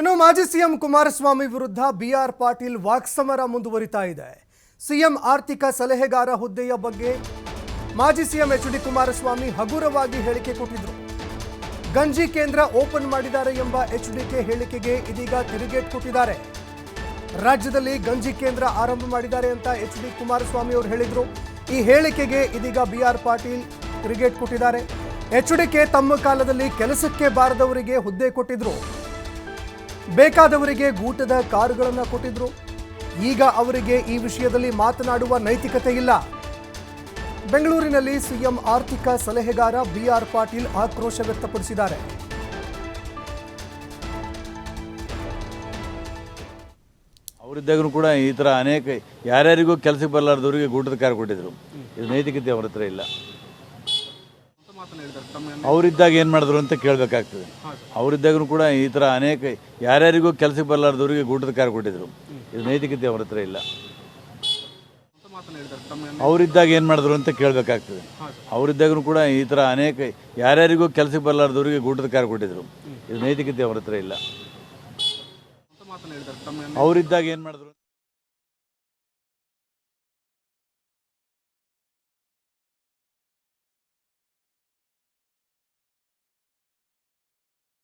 ಇನ್ನು ಮಾಜಿ ಸಿಎಂ ಕುಮಾರಸ್ವಾಮಿ ವಿರುದ್ಧ ಬಿಆರ್ ಪಾಟೀಲ್ ವಾಕ್ಸಮರ ಮುಂದುವರಿತಾ ಇದೆ. ಸಿಎಂ ಆರ್ಥಿಕ ಸಲಹೆಗಾರ ಹುದ್ದೆಯ ಬಗ್ಗೆ ಮಾಜಿ ಸಿಎಂ ಎಚ್ ಡಿ ಕುಮಾರಸ್ವಾಮಿ ಹಗುರವಾಗಿ ಹೇಳಿಕೆ ಕೊಟ್ಟಿದ್ರು. ಗಂಜಿ ಕೇಂದ್ರ ಓಪನ್ ಮಾಡಿದ್ದಾರೆ ಎಂಬ ಎಚ್ಡಿಕೆ ಹೇಳಿಕೆಗೆ ಇದೀಗ ತಿರುಗೇಟು ಕೊಟ್ಟಿದ್ದಾರೆ. ರಾಜ್ಯದಲ್ಲಿ ಗಂಜಿ ಕೇಂದ್ರ ಆರಂಭ ಮಾಡಿದ್ದಾರೆ ಅಂತ ಎಚ್ ಡಿ ಕುಮಾರಸ್ವಾಮಿ ಅವರು ಹೇಳಿದ್ರು. ಈ ಹೇಳಿಕೆಗೆ ಇದೀಗ ಬಿಆರ್ ಪಾಟೀಲ್ ತಿರುಗೇಟು ಕೊಟ್ಟಿದ್ದಾರೆ. ಎಚ್ಡಿಕೆ ತಮ್ಮ ಕಾಲದಲ್ಲಿ ಕೆಲಸಕ್ಕೆ ಬಾರದವರಿಗೆ ಹುದ್ದೆ ಕೊಟ್ಟಿದ್ರು, ಬೇಕಾದವರಿಗೆ ಗೂಟದ ಕಾರುಗಳನ್ನು ಕೊಟ್ಟಿದ್ರು. ಈಗ ಅವರಿಗೆ ಈ ವಿಷಯದಲ್ಲಿ ಮಾತನಾಡುವ ನೈತಿಕತೆ ಇಲ್ಲ. ಬೆಂಗಳೂರಿನಲ್ಲಿ ಸಿಎಂ ಆರ್ಥಿಕ ಸಲಹೆಗಾರ ಬಿಆರ್ ಪಾಟೀಲ್ ಆಕ್ರೋಶ ವ್ಯಕ್ತಪಡಿಸಿದ್ದಾರೆ. ಅವರಿದ್ದಾಗೂ ಕೂಡ ಈ ಥರ ಅನೇಕ ಯಾರ್ಯಾರಿಗೂ ಕೆಲಸಕ್ಕೆ ಬರಲಾರ್ದವರಿಗೆ ಗೂಟದ ಕಾರು ಕೊಟ್ಟಿದ್ರು. ಇದು ನೈತಿಕತೆ ಅವ್ರ ಹತ್ರ ಇಲ್ಲ. ಅವರಿದ್ದಾಗ ಏನು ಮಾಡಿದ್ರು ಅಂತ ಕೇಳಬೇಕಾಗ್ತದೆ. ಅವರಿದ್ದಾಗೂ ಕೂಡ ಈ ಥರ ಅನೇಕ ಯಾರ್ಯಾರಿಗೂ ಕೆಲಸಕ್ಕೆ ಬರಲಾರ್ದವರಿಗೆ ಗೂಟದ ಕಾರು ಕೊಟ್ಟಿದ್ರು. ಇದು ನೈತಿಕತೆ ಅವ್ರ ಹತ್ರ ಇಲ್ಲ. ಅವರಿದ್ದಾಗ ಏನು ಮಾಡಿದ್ರು ಅಂತ ಕೇಳಬೇಕಾಗ್ತದೆ. ಅವರಿದ್ದಾಗೂ ಕೂಡ ಈ ಥರ ಅನೇಕ ಯಾರ್ಯಾರಿಗೂ ಕೆಲಸಕ್ಕೆ ಬರಲಾರ್ದವರಿಗೆ ಗೂಟದ ಕಾರು ಕೊಟ್ಟಿದ್ರು. ಇದು ನೈತಿಕತೆ ಅವ್ರ ಹತ್ರ ಇಲ್ಲ. ಅವರಿದ್ದಾಗ ಏನು ಮಾಡಿದ್ರು.